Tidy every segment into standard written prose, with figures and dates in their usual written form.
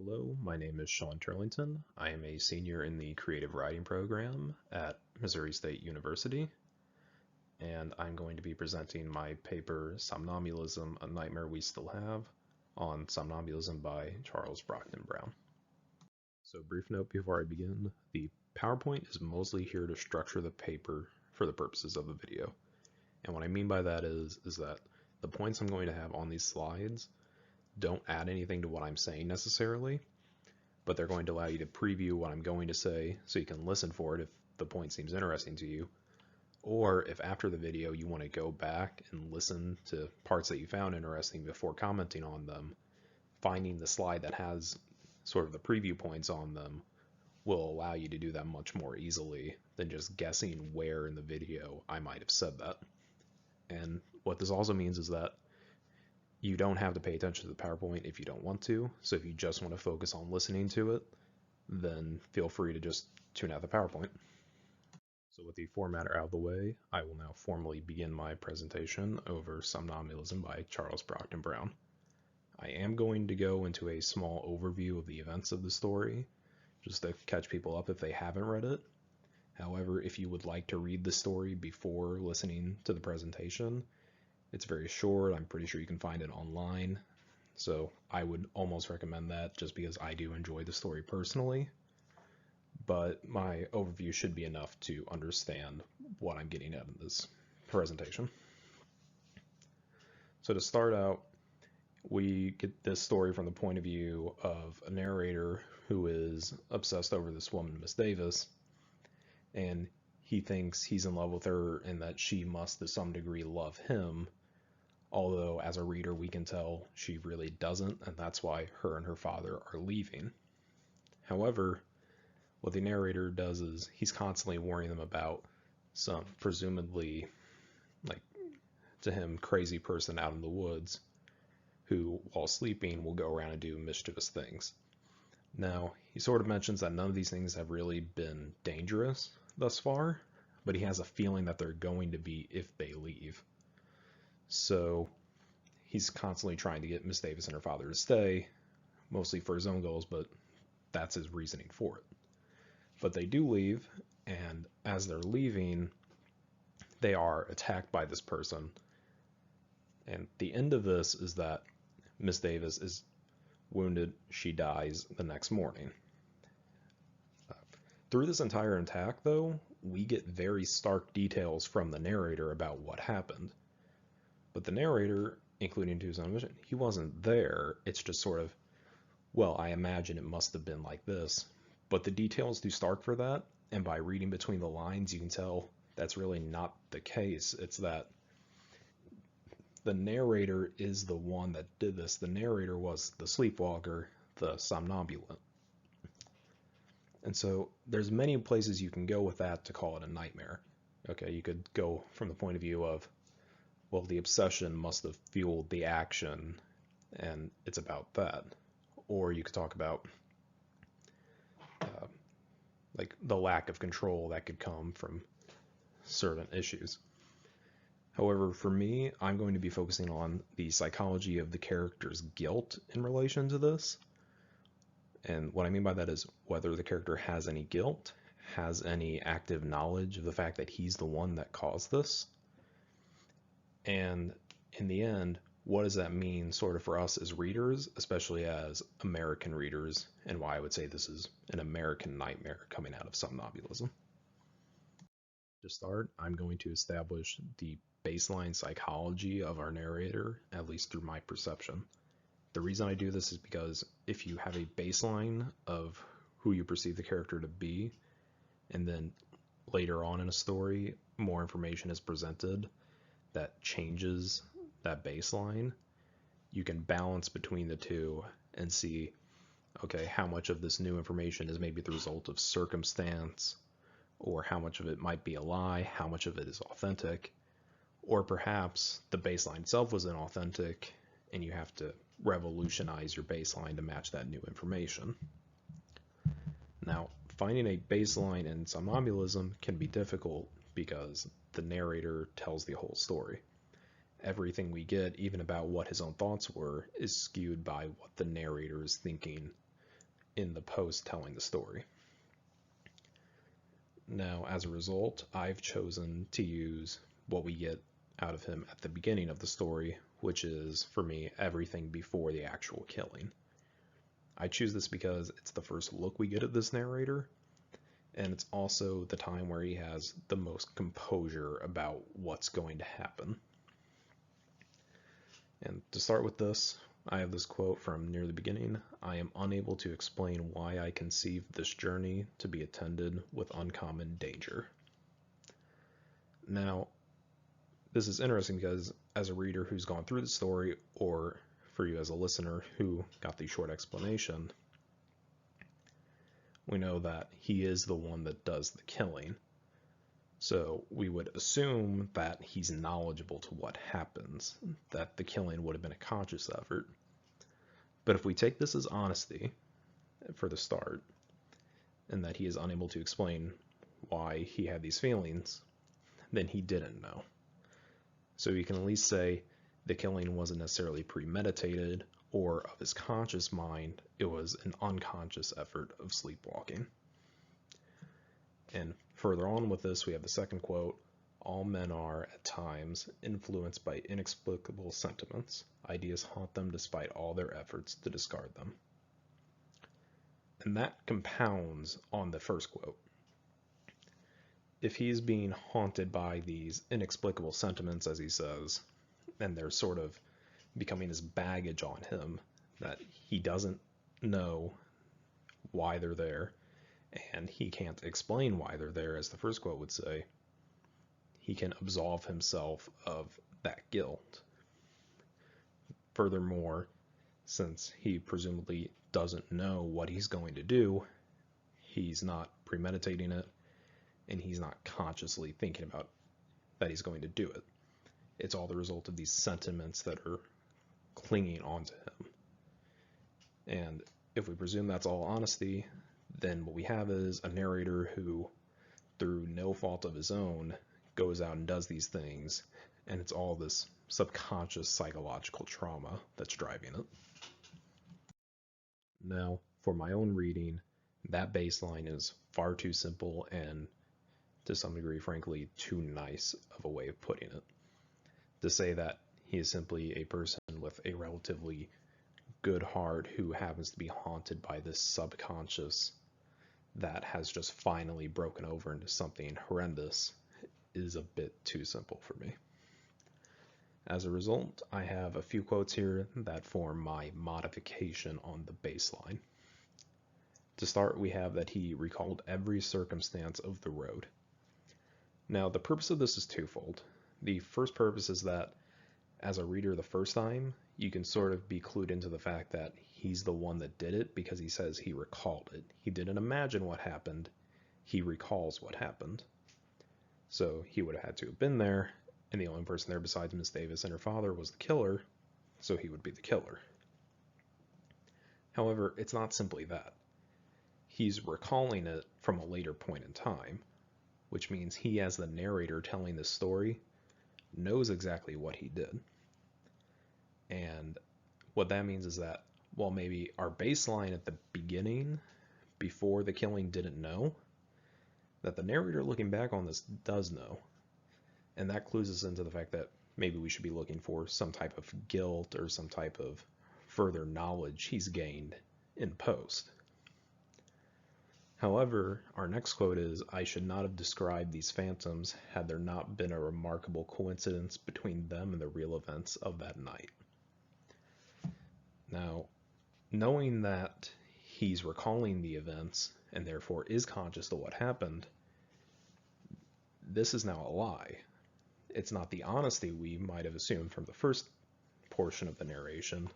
Hello, my name is Sean Turlington. I am a senior in the creative writing program at Missouri State University, and I'm going to be presenting my paper, Somnambulism, A Nightmare We Still Have, on Somnambulism by Charles Brockden Brown. So, brief note before I begin, the PowerPoint is mostly here to structure the paper for the purposes of the video. And what I mean by that is that the points I'm going to have on these slides don't add anything to what I'm saying necessarily, but they're going to allow you to preview what I'm going to say so you can listen for it if the point seems interesting to you, or if after the video you want to go back and listen to parts that you found interesting before commenting on them. Finding the slide that has sort of the preview points on them will allow you to do that much more easily than just guessing where in the video I might have said that. And what this also means is that you don't have to pay attention to the PowerPoint if you don't want to. So if you just want to focus on listening to it, then feel free to just tune out the PowerPoint. So with the formatter out of the way, I will now formally begin my presentation over Somnambulism by Charles Brockden Brown. I am going to go into a small overview of the events of the story, just to catch people up if they haven't read it. However, if you would like to read the story before listening to the presentation, it's very short. I'm pretty sure you can find it online. So I would almost recommend that just because I do enjoy the story personally. But my overview should be enough to understand what I'm getting at in this presentation. So to start out, we get this story from the point of view of a narrator who is obsessed over this woman, Miss Davis, and he thinks he's in love with her and that she must to some degree love him. Although, as a reader, we can tell she really doesn't, and that's why her and her father are leaving. However, what the narrator does is he's constantly warning them about some presumably, like, to him, crazy person out in the woods who, while sleeping, will go around and do mischievous things. Now, he sort of mentions that none of these things have really been dangerous thus far, but he has a feeling that they're going to be if they leave. So he's constantly trying to get Miss Davis and her father to stay, mostly for his own goals, but that's his reasoning for it. But they do leave, and as they're leaving, they are attacked by this person. And the end of this is that Miss Davis is wounded. She dies the next morning. Through this entire attack, though, we get very stark details from the narrator about what happened. But the narrator, including to his own vision, he wasn't there. It's just sort of, well, I imagine it must have been like this. But the details do stark for that, and by reading between the lines, you can tell that's really not the case. It's that the narrator is the one that did this. The narrator was the sleepwalker, the somnambulant. And so there's many places you can go with that to call it a nightmare. Okay, you could go from the point of view of, well, the obsession must have fueled the action, and it's about that. Or you could talk about like the lack of control that could come from certain issues. However, for me, I'm going to be focusing on the psychology of the character's guilt in relation to this. And what I mean by that is whether the character has any guilt, has any active knowledge of the fact that he's the one that caused this. And in the end, what does that mean sort of for us as readers, especially as American readers, and why I would say this is an American nightmare coming out of somnambulism. To start, I'm going to establish the baseline psychology of our narrator, at least through my perception. The reason I do this is because if you have a baseline of who you perceive the character to be, and then later on in a story, more information is presented that changes that baseline, you can balance between the two and see, okay, how much of this new information is maybe the result of circumstance, or how much of it might be a lie, how much of it is authentic, or perhaps the baseline itself was inauthentic and you have to revolutionize your baseline to match that new information. Now, finding a baseline in somnambulism can be difficult because the narrator tells the whole story. Everything we get, even about what his own thoughts were, is skewed by what the narrator is thinking in the post telling the story. Now, as a result, I've chosen to use what we get out of him at the beginning of the story, which is, for me, everything before the actual killing. I choose this because it's the first look we get at this narrator, and it's also the time where he has the most composure about what's going to happen. And to start with this, I have this quote from near the beginning. "I am unable to explain why I conceived this journey to be attended with uncommon danger." Now, this is interesting because as a reader who's gone through the story, or for you as a listener who got the short explanation, we know that he is the one that does the killing. So we would assume that he's knowledgeable to what happens, that the killing would have been a conscious effort. But if we take this as honesty for the start, and that he is unable to explain why he had these feelings, then he didn't know. So we can at least say the killing wasn't necessarily premeditated or of his conscious mind, it was an unconscious effort of sleepwalking. And further on with this, we have the second quote: "All men are, at times, influenced by inexplicable sentiments. Ideas haunt them despite all their efforts to discard them." And that compounds on the first quote. If he's being haunted by these inexplicable sentiments, as he says, and they're sort of becoming this baggage on him that he doesn't know why they're there, and he can't explain why they're there, as the first quote would say, he can absolve himself of that guilt. Furthermore, since he presumably doesn't know what he's going to do, he's not premeditating it, and he's not consciously thinking about that he's going to do it. It's all the result of these sentiments that are clinging onto him. And if we presume that's all honesty, then what we have is a narrator who, through no fault of his own, goes out and does these things, and it's all this subconscious psychological trauma that's driving it. Now, for my own reading, that baseline is far too simple and, to some degree, frankly, too nice of a way of putting it. To say that he is simply a person with a relatively good heart who happens to be haunted by this subconscious that has just finally broken over into something horrendous is a bit too simple for me. As a result, I have a few quotes here that form my modification on the baseline. To start, we have that he recalled every circumstance of the road. Now, the purpose of this is twofold. The first purpose is that as a reader the first time, you can sort of be clued into the fact that he's the one that did it because he says he recalled it. He didn't imagine what happened, he recalls what happened. So he would have had to have been there, and the only person there besides Miss Davis and her father was the killer, so he would be the killer. However, it's not simply that. He's recalling it from a later point in time, which means he, as the narrator telling this story, knows exactly what he did. And what that means is that while maybe our baseline at the beginning, before the killing, didn't know, that the narrator looking back on this does know. And that clues us into the fact that maybe we should be looking for some type of guilt or some type of further knowledge he's gained in post. However, our next quote is, "I should not have described these phantoms had there not been a remarkable coincidence between them and the real events of that night." Now, knowing that he's recalling the events and therefore is conscious of what happened, this is now a lie. It's not the honesty we might have assumed from the first portion of the narration,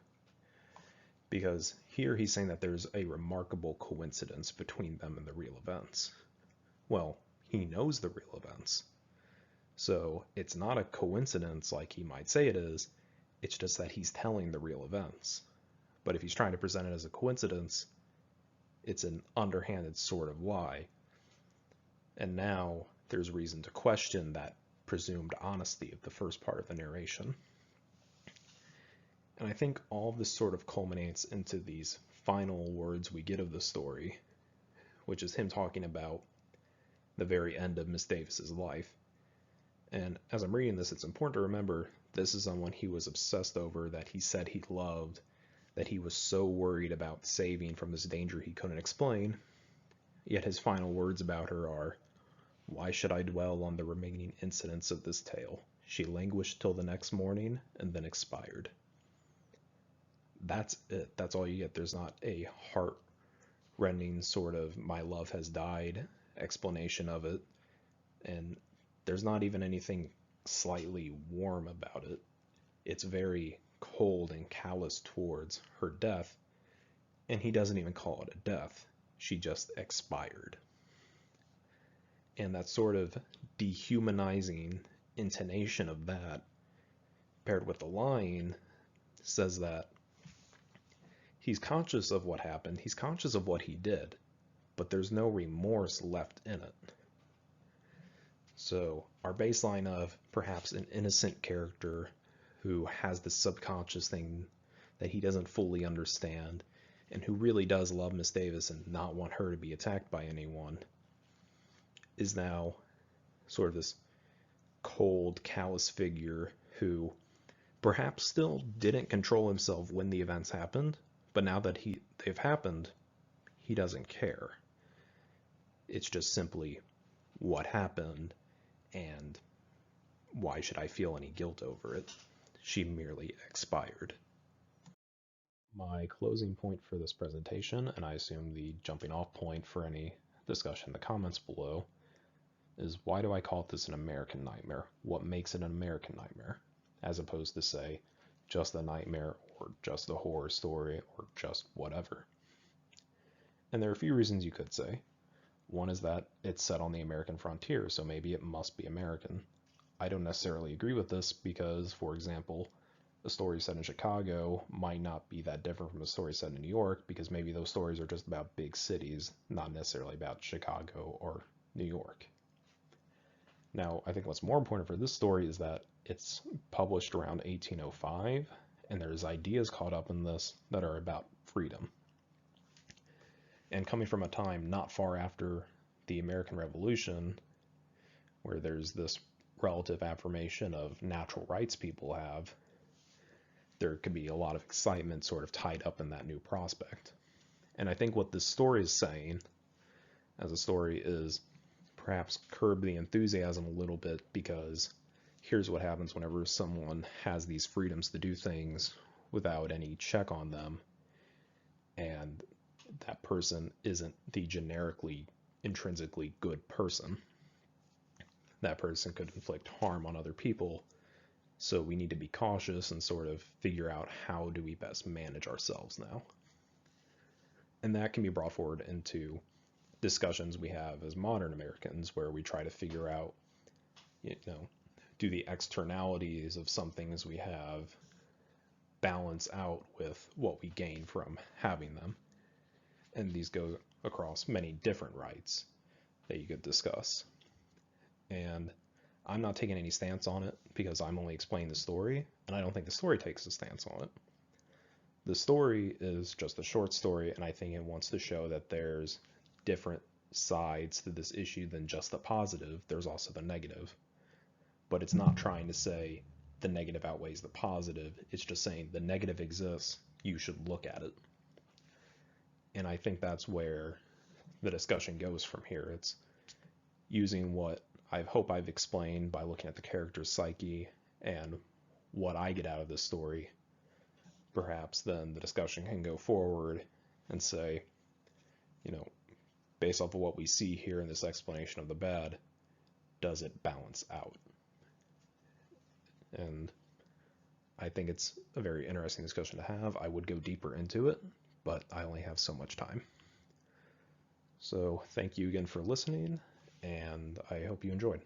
because here he's saying that there's a remarkable coincidence between them and the real events. Well, he knows the real events, so it's not a coincidence like he might say it is, it's just that he's telling the real events. But if he's trying to present it as a coincidence, it's an underhanded sort of lie. And now there's reason to question that presumed honesty of the first part of the narration. And I think all of this sort of culminates into these final words we get of the story, which is him talking about the very end of Miss Davis's life. And as I'm reading this, it's important to remember this is someone he was obsessed over, that he said he loved, that he was so worried about saving from this danger he couldn't explain. Yet his final words about her are, "Why should I dwell on the remaining incidents of this tale? She languished till the next morning and then expired." That's it. That's all you get. There's not a heart-rending sort of "my love has died" explanation of it. And there's not even anything slightly warm about it. It's very cold and callous towards her death, and he doesn't even call it a death. She just expired. And that sort of dehumanizing intonation of that, paired with the line, says that he's conscious of what happened, he's conscious of what he did, but there's no remorse left in it. So our baseline of perhaps an innocent character who has this subconscious thing that he doesn't fully understand, and who really does love Miss Davis and not want her to be attacked by anyone, is now sort of this cold, callous figure who perhaps still didn't control himself when the events happened, but now that they've happened, he doesn't care. It's just simply what happened, and why should I feel any guilt over it? She merely expired. My closing point for this presentation, and I assume the jumping off point for any discussion in the comments below, is why do I call this an American nightmare? What makes it an American nightmare? As opposed to, say, just a nightmare, or just a horror story, or just whatever. And there are a few reasons you could say. One is that it's set on the American frontier, so maybe it must be American. I don't necessarily agree with this because, for example, a story set in Chicago might not be that different from a story set in New York, because maybe those stories are just about big cities, not necessarily about Chicago or New York. Now, I think what's more important for this story is that it's published around 1805, and there's ideas caught up in this that are about freedom. And coming from a time not far after the American Revolution, where there's this relative affirmation of natural rights people have, there could be a lot of excitement sort of tied up in that new prospect. And I think what this story is saying as a story is perhaps curb the enthusiasm a little bit, because here's what happens whenever someone has these freedoms to do things without any check on them, and that person isn't the generically, intrinsically good person. That person could inflict harm on other people, so we need to be cautious and sort of figure out how do we best manage ourselves now. And that can be brought forward into discussions we have as modern Americans, where we try to figure out, do the externalities of some things we have balance out with what we gain from having them. And these go across many different rights that you could discuss. And I'm not taking any stance on it because I'm only explaining the story, and I don't think the story takes a stance on it. The story is just a short story, and I think it wants to show that there's different sides to this issue than just the positive. There's also the negative. But it's not trying to say the negative outweighs the positive. It's just saying the negative exists, you should look at it. And I think that's where the discussion goes from here. It's using what I hope I've explained by looking at the character's psyche and what I get out of this story. Perhaps then the discussion can go forward and say, based off of what we see here in this explanation of the bad, does it balance out? And I think it's a very interesting discussion to have. I would go deeper into it, but I only have so much time. So thank you again for listening, and I hope you enjoyed.